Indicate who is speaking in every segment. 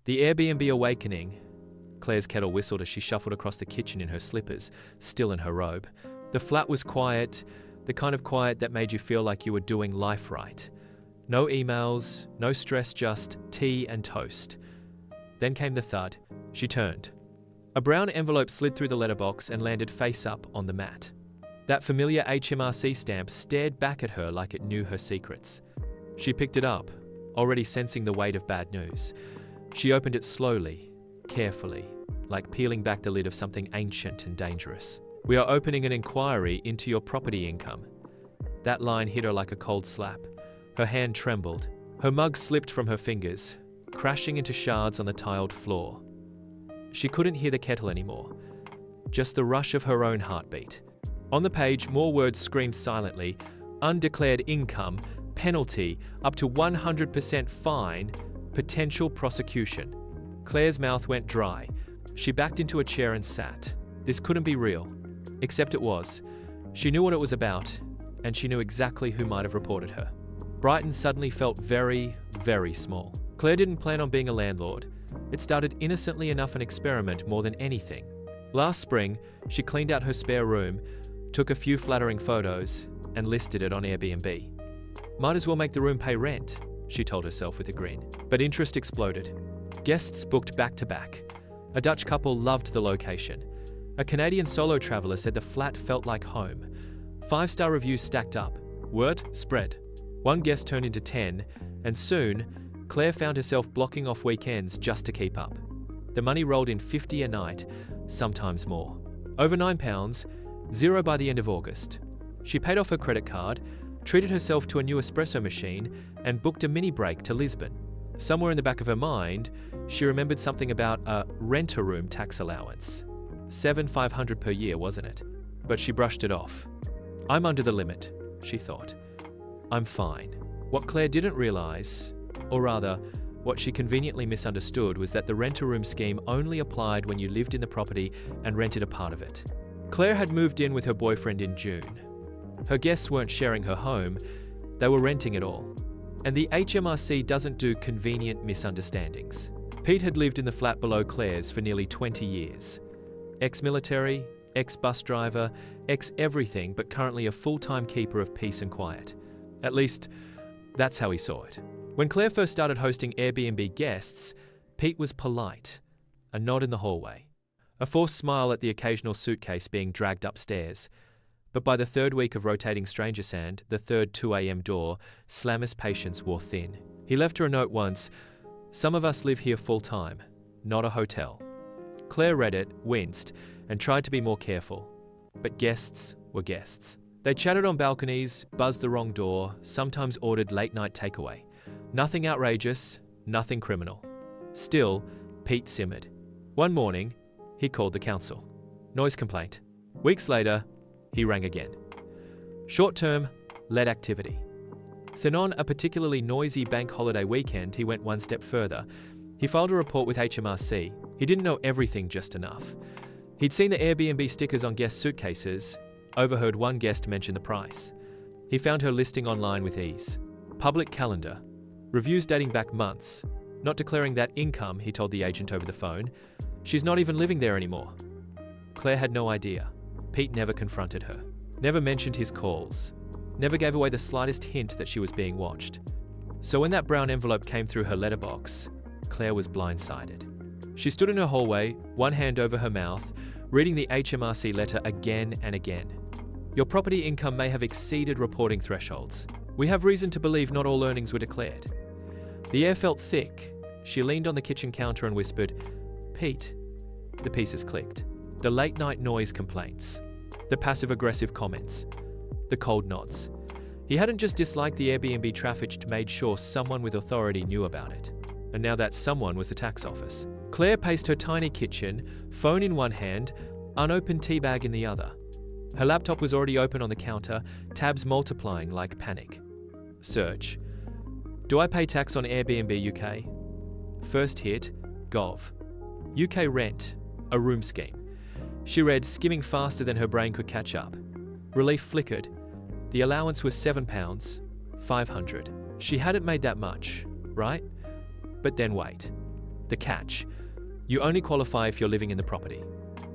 Speaker 1: The Airbnb awakening. Claire's kettle whistled as she shuffled across the kitchen in her slippers, still in her robe. The flat was quiet, the kind of quiet that made you feel like you were doing life right. No emails, no stress, just tea and toast. Then came the thud. She turned. A brown envelope slid through the letterbox and landed face up on the mat. That familiar HMRC stamp stared back at her like it knew her secrets. She picked it up, already sensing the weight of bad news. She opened it slowly, carefully, like peeling back the lid of something ancient and dangerous. "We are opening an inquiry into your property income." That line hit her like a cold slap. Her hand trembled. Her mug slipped from her fingers, crashing into shards on the tiled floor. She couldn't hear the kettle anymore, just the rush of her own heartbeat. On the page, more words screamed silently: undeclared income, penalty, up to 100% fine, potential prosecution. Claire's mouth went dry. She backed into a chair and sat. This couldn't be real. Except it was. She knew what it was about, and she knew exactly who might have reported her. Brighton suddenly felt very, very small. Claire didn't plan on being a landlord. It started innocently enough an experiment more than anything. Last spring, she cleaned out her spare room, took a few flattering photos, and listed it on Airbnb. Might as well make the room pay rent, she told herself with a grin. But interest exploded. Guests booked back to back. A Dutch couple loved the location. A Canadian solo traveler said the flat felt like home. 5-star reviews stacked up. Word spread. One guest turned into 10, and soon, Claire found herself blocking off weekends just to keep up. The money rolled in 50 a night, sometimes more. Over £9, zero by the end of August. She paid off her credit card, treated herself to a new espresso machine, and booked a mini break to Lisbon. Somewhere in the back of her mind, she remembered something about a rent-a-room tax allowance. $7,500 per year, wasn't it? But she brushed it off. "I'm under the limit," she thought. "I'm fine." What Claire didn't realize, or rather, what she conveniently misunderstood, was that the rent-a-room scheme only applied when you lived in the property and rented a part of it. Claire had moved in with her boyfriend in June. Her guests weren't sharing her home, they were renting it all. And the HMRC doesn't do convenient misunderstandings. Pete had lived in the flat below Claire's for nearly 20 years. Ex-military, ex-bus driver, ex-everything, but currently a full-time keeper of peace and quiet. At least, that's how he saw it. When Claire first started hosting Airbnb guests, Pete was polite, a nod in the hallway, a forced smile at the occasional suitcase being dragged upstairs. But by the third week of rotating stranger sand, the third 2 a.m. door, Slammer's patience wore thin. He left her a note once: "Some of us live here full-time, not a hotel." Claire read it, winced, and tried to be more careful. But guests were guests. They chatted on balconies, buzzed the wrong door, sometimes ordered late-night takeaway. Nothing outrageous, nothing criminal. Still, Pete simmered. One morning, he called the council. Noise complaint. Weeks later, he rang again. Short-term, lead activity. Then on a particularly noisy bank holiday weekend, he went one step further. He filed a report with HMRC. He didn't know everything just enough. He'd seen the Airbnb stickers on guest suitcases, overheard one guest mention the price. He found her listing online with ease. Public calendar. Reviews dating back months. Not declaring that income, he told the agent over the phone. She's not even living there anymore. Claire had no idea. Pete never confronted her. Never mentioned his calls. Never gave away the slightest hint that she was being watched. So when that brown envelope came through her letterbox, Claire was blindsided. She stood in her hallway, one hand over her mouth, reading the HMRC letter again and again. Your property income may have exceeded reporting thresholds. We have reason to believe not all earnings were declared. The air felt thick. She leaned on the kitchen counter and whispered, "Pete." The pieces clicked. The late-night noise complaints. The passive-aggressive comments. The cold nods. He hadn't just disliked the Airbnb traffic, made sure someone with authority knew about it. And now that someone was the tax office. Claire paced her tiny kitchen, phone in one hand, unopened tea bag in the other. Her laptop was already open on the counter, tabs multiplying like panic. Search. Do I pay tax on Airbnb UK? First hit, Gov. UK rent, a room scheme. She read, skimming faster than her brain could catch up. Relief flickered. The allowance was £7,500. She hadn't made that much, right? But then wait. The catch: you only qualify if you're living in the property.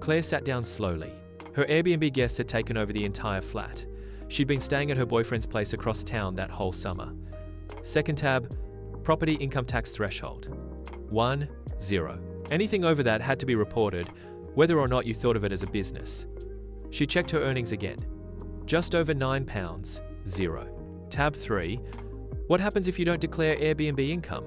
Speaker 1: Claire sat down slowly. Her Airbnb guests had taken over the entire flat. She'd been staying at her boyfriend's place across town that whole summer. Second tab, property income tax threshold. 1, 0. Anything over that had to be reported, whether or not you thought of it as a business. She checked her earnings again. Just over £9, 0. Tab 3, what happens if you don't declare Airbnb income?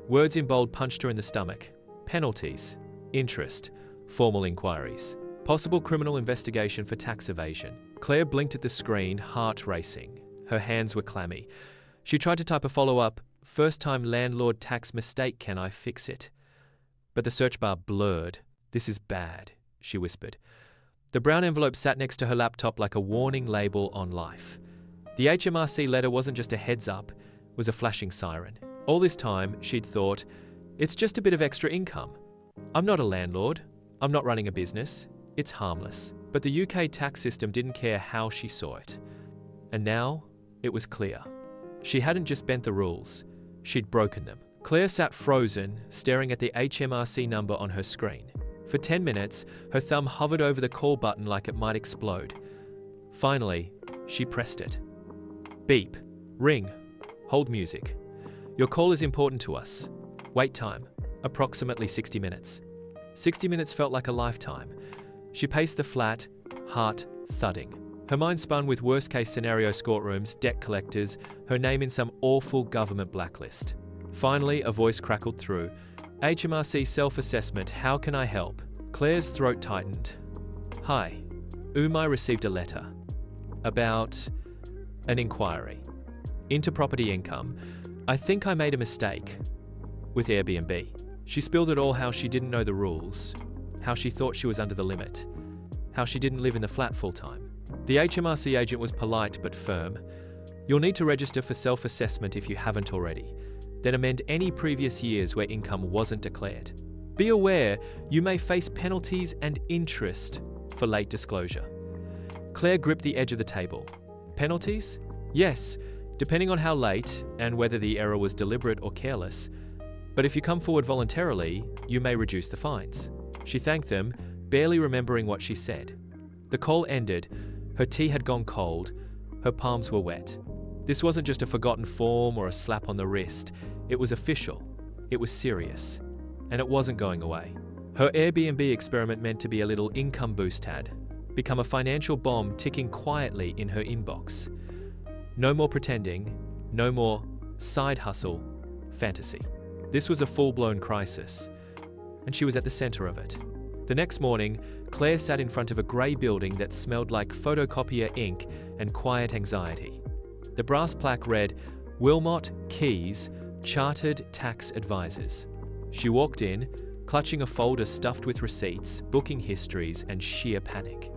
Speaker 1: Words in bold punched her in the stomach. Penalties, interest, formal inquiries, possible criminal investigation for tax evasion. Claire blinked at the screen, heart racing. Her hands were clammy. She tried to type a follow-up, first-time landlord tax mistake, can I fix it? But the search bar blurred. This is bad, she whispered. The brown envelope sat next to her laptop like a warning label on life. The HMRC letter wasn't just a heads-up, it was a flashing siren. All this time, she'd thought, it's just a bit of extra income. I'm not a landlord. I'm not running a business. It's harmless. But the UK tax system didn't care how she saw it. And now, it was clear. She hadn't just bent the rules, she'd broken them. Claire sat frozen, staring at the HMRC number on her screen. For 10 minutes, her thumb hovered over the call button like it might explode. Finally, she pressed it. Beep. Ring. Hold music. Your call is important to us. Wait time, approximately 60 minutes. 60 minutes felt like a lifetime. She paced the flat, heart thudding. Her mind spun with worst-case scenario courtrooms, debt collectors, her name in some awful government blacklist. Finally, a voice crackled through. HMRC self-assessment, how can I help? Claire's throat tightened. Hi. I received a letter. About an inquiry into property income. I think I made a mistake with Airbnb. She spilled it all, how she didn't know the rules, how she thought she was under the limit, how she didn't live in the flat full-time. The HMRC agent was polite but firm. You'll need to register for self-assessment if you haven't already. Then amend any previous years where income wasn't declared. Be aware you may face penalties and interest for late disclosure. Claire gripped the edge of the table. Penalties? Yes, depending on how late and whether the error was deliberate or careless. But if you come forward voluntarily, you may reduce the fines. She thanked them, barely remembering what she said. The call ended. Her tea had gone cold. Her palms were wet. This wasn't just a forgotten form or a slap on the wrist. It was official. It was serious. And it wasn't going away. Her Airbnb experiment meant to be a little income boost had become a financial bomb ticking quietly in her inbox. No more pretending. No more side hustle fantasy. This was a full-blown crisis, and she was at the center of it. The next morning, Claire sat in front of a grey building that smelled like photocopier ink and quiet anxiety. The brass plaque read, Wilmot Keys, Chartered Tax Advisors. She walked in, clutching a folder stuffed with receipts, booking histories, and sheer panic.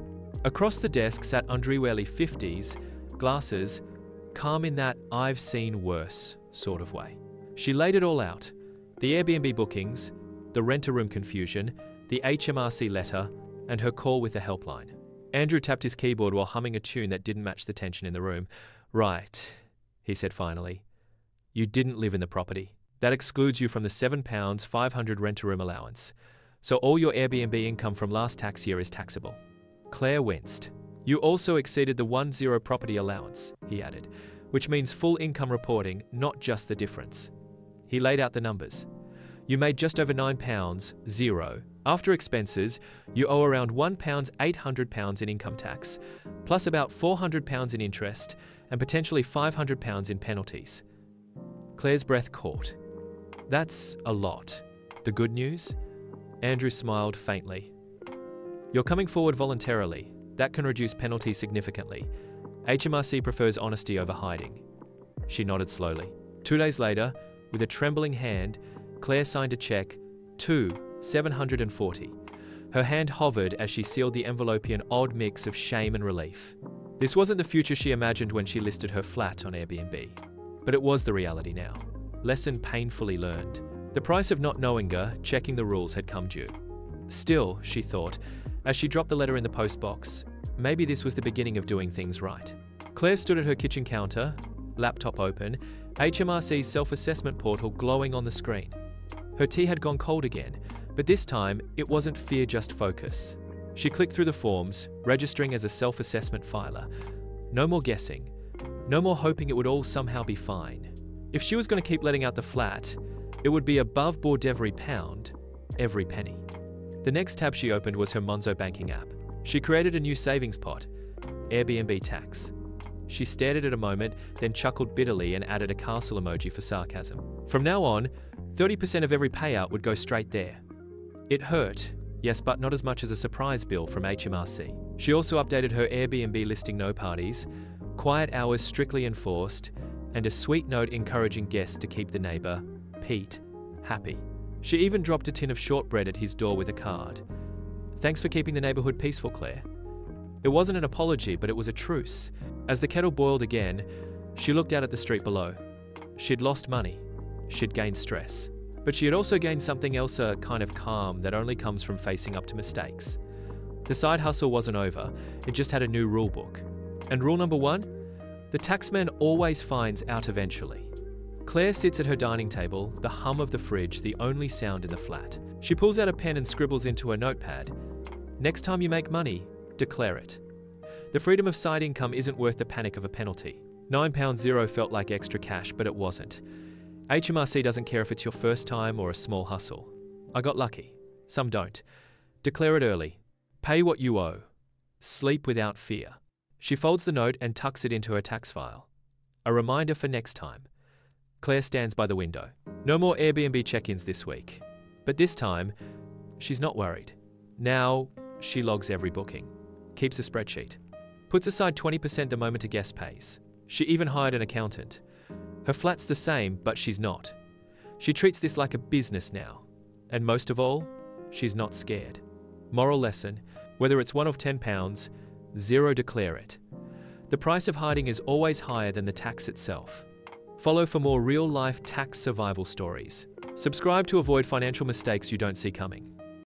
Speaker 1: Across the desk sat underwearly 50s, glasses, calm in that I've seen worse sort of way. She laid it all out. The Airbnb bookings, the rent-a-room confusion, the HMRC letter, and her call with the helpline. Andrew tapped his keyboard while humming a tune that didn't match the tension in the room. Right, he said finally. You didn't live in the property. That excludes you from the £7.500 rent-a-room allowance. So all your Airbnb income from last tax year is taxable. Claire winced. You also exceeded the 1-0 property allowance, he added, which means full income reporting, not just the difference. He laid out the numbers. You made just over £9, 0. After expenses, you owe around £1,800 in income tax, plus about £400 in interest, and potentially £500 in penalties. Claire's breath caught. That's a lot. The good news? Andrew smiled faintly. You're coming forward voluntarily. That can reduce penalties significantly. HMRC prefers honesty over hiding. She nodded slowly. 2 days later, with a trembling hand, Claire signed a check, $740. Her hand hovered as she sealed the envelope in an odd mix of shame and relief. This wasn't the future she imagined when she listed her flat on Airbnb. But it was the reality now. Lesson painfully learned. The price of not knowing her, checking the rules had come due. Still, she thought, as she dropped the letter in the postbox, maybe this was the beginning of doing things right. Claire stood at her kitchen counter, laptop open, HMRC's self-assessment portal glowing on the screen. Her tea had gone cold again, but this time it wasn't fear, just focus. She clicked through the forms, registering as a self-assessment filer. No more guessing. No more hoping it would all somehow be fine. If she was going to keep letting out the flat, it would be above board every pound, every penny. The next tab she opened was her Monzo banking app. She created a new savings pot, Airbnb tax. She stared at it a moment, then chuckled bitterly and added a castle emoji for sarcasm. From now on, 30% of every payout would go straight there. It hurt, yes, but not as much as a surprise bill from HMRC. She also updated her Airbnb listing: no parties, quiet hours strictly enforced, and a sweet note encouraging guests to keep the neighbor, Pete, happy. She even dropped a tin of shortbread at his door with a card. Thanks for keeping the neighborhood peaceful, Claire. It wasn't an apology, but it was a truce. As the kettle boiled again, she looked out at the street below. She'd lost money. She'd gained stress. But she had also gained something else, a kind of calm that only comes from facing up to mistakes. The side hustle wasn't over, it just had a new rule book. And rule number 1? The taxman always finds out eventually. Claire sits at her dining table, the hum of the fridge the only sound in the flat. She pulls out a pen and scribbles into a notepad. Next time you make money, declare it. The freedom of side income isn't worth the panic of a penalty. £9.0 felt like extra cash, but it wasn't. HMRC doesn't care if it's your first time or a small hustle. I got lucky. Some don't. Declare it early. Pay what you owe. Sleep without fear. She folds the note and tucks it into her tax file. A reminder for next time. Claire stands by the window. No more Airbnb check-ins this week. But this time, she's not worried. Now, she logs every booking. Keeps a spreadsheet. Puts aside 20% the moment a guest pays. She even hired an accountant. Her flat's the same, but she's not. She treats this like a business now. And most of all, she's not scared. Moral lesson: whether it's £1 or £10, declare it. The price of hiding is always higher than the tax itself. Follow for more real-life tax survival stories. Subscribe to avoid financial mistakes you don't see coming.